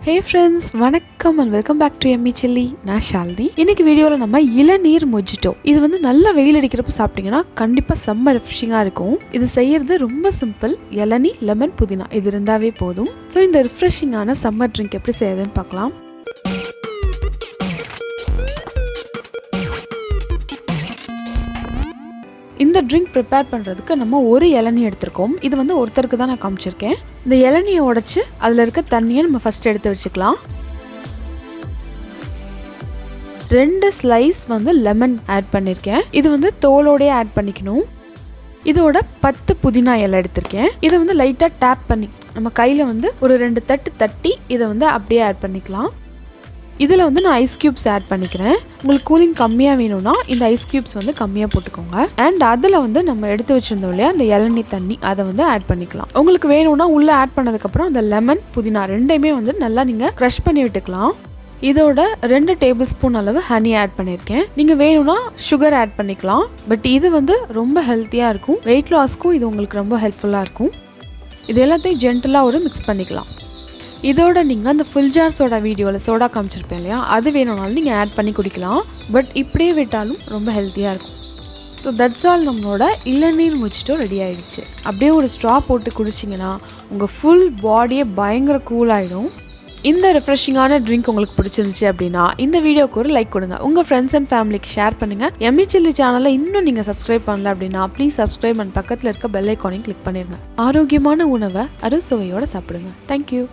Hey friends, வணக்கம் and welcome back to Yummy Chilli. நான் ஷாலினி. இன்னைக்கு வீடியோல நம்ம இளநீர் மொஜிட்டோ. இது வந்து நல்ல வெயில் அடிக்கிறப்ப சாப்பிட்டீங்கன்னா கண்டிப்பா செம்ம ரிஃப்ரெஷிங்கா இருக்கும். இது செய்யறது ரொம்ப சிம்பிள். இளநீ, லெமன், புதினா இது இருந்தாவே போதும். சோ இந்த ரிஃப்ரெஷிங்கான சம்மர் ட்ரிங்க் எப்படி செய்யறதுன்னு பார்க்கலாம். இந்த ட்ரிங்க் ப்ரிப்பேர் பண்ணுறதுக்கு நம்ம ஒரு இளநீ எடுத்துருக்கோம். இது வந்து ஒருத்தருக்கு தான் நான் காமிச்சிருக்கேன். இந்த இளநியை உடைச்சு அதில் இருக்க தண்ணியை நம்ம ஃபஸ்ட் எடுத்து வச்சுக்கலாம். 2 ஸ்லைஸ் வந்து லெமன் ஆட் பண்ணியிருக்கேன். இது வந்து தோலோடய ஆட் பண்ணிக்கணும். இதோட 10 புதினா இலை எடுத்திருக்கேன். இதை வந்து லைட்டாக டேப் பண்ணி நம்ம கையில் வந்து ஒரு 2 தட்டு தட்டி இதை வந்து அப்படியே ஆட் பண்ணிக்கலாம். இதில் வந்து நான் ஐஸ் க்யூப்ஸ் ஆட் பண்ணிக்கிறேன். உங்களுக்கு கூலிங் கம்மியாக வேணும்னா இந்த ஐஸ் க்யூப்ஸ் வந்து கம்மியாக போட்டுக்கோங்க. அண்ட் அதில் வந்து நம்ம எடுத்து வச்சுருந்தோம் இல்லையா அந்த இளநீ தண்ணி அதை வந்து ஆட் பண்ணிக்கலாம். உங்களுக்கு வேணும்னா உள்ளே ஆட் பண்ணதுக்கப்புறம் அந்த லெமன் புதினா ரெண்டையுமே வந்து நல்லா நீங்கள் க்ரஷ் பண்ணி விட்டுக்கலாம். இதோட 2 டேபிள் ஸ்பூன் அளவு ஹனி ஆட் பண்ணியிருக்கேன். நீங்கள் வேணும்னா சுகர் ஆட் பண்ணிக்கலாம். பட் இது வந்து ரொம்ப ஹெல்த்தியாக இருக்கும். வெயிட் லாஸ்க்கும் இது உங்களுக்கு ரொம்ப ஹெல்ப்ஃபுல்லாக இருக்கும். இது எல்லாத்தையும் ஜென்டலாக ஒரு மிக்ஸ் பண்ணிக்கலாம். இதோட நீங்கள் அந்த ஃபுல் ஜார் சோடா வீடியோவில் சோடா காமிச்சிருப்பேன் இல்லையா அது வேணும்னாலும் நீங்கள் ஆட் பண்ணி குடிக்கலாம். பட் இப்படியே விட்டாலும் ரொம்ப ஹெல்த்தியாக இருக்கும். ஸோ தட்ஸ் ஆல், நம்மளோட இளநீர் மொஜிட்டோ ரெடி ஆகிடுச்சு. அப்படியே ஒரு ஸ்ட்ரா போட்டு குடிச்சிங்கன்னா உங்கள் ஃபுல் பாடியே பயங்கர கூல் ஆகிடும். இந்த ரிஃப்ரெஷிங்கான ட்ரிங்க் உங்களுக்கு பிடிச்சிருந்துச்சு அப்படின்னா இந்த வீடியோக்கு ஒரு லைக் கொடுங்க. உங்கள் ஃப்ரெண்ட்ஸ் அண்ட் ஃபேமிலிக்கு ஷேர் பண்ணுங்கள். யம்மி சில்லி சேனலை இன்னும் நீங்கள் சப்ஸ்கிரைப் பண்ணல அப்படின்னா ப்ளீஸ் சப்ஸ்கிரைப் அண்ட் பக்கத்தில் இருக்க பெல் ஐக்கானையும் கிளிக் பண்ணிடுங்க. ஆரோக்கியமான உணவை அறுசுவையோடு சாப்பிடுங்க. தேங்க்யூ.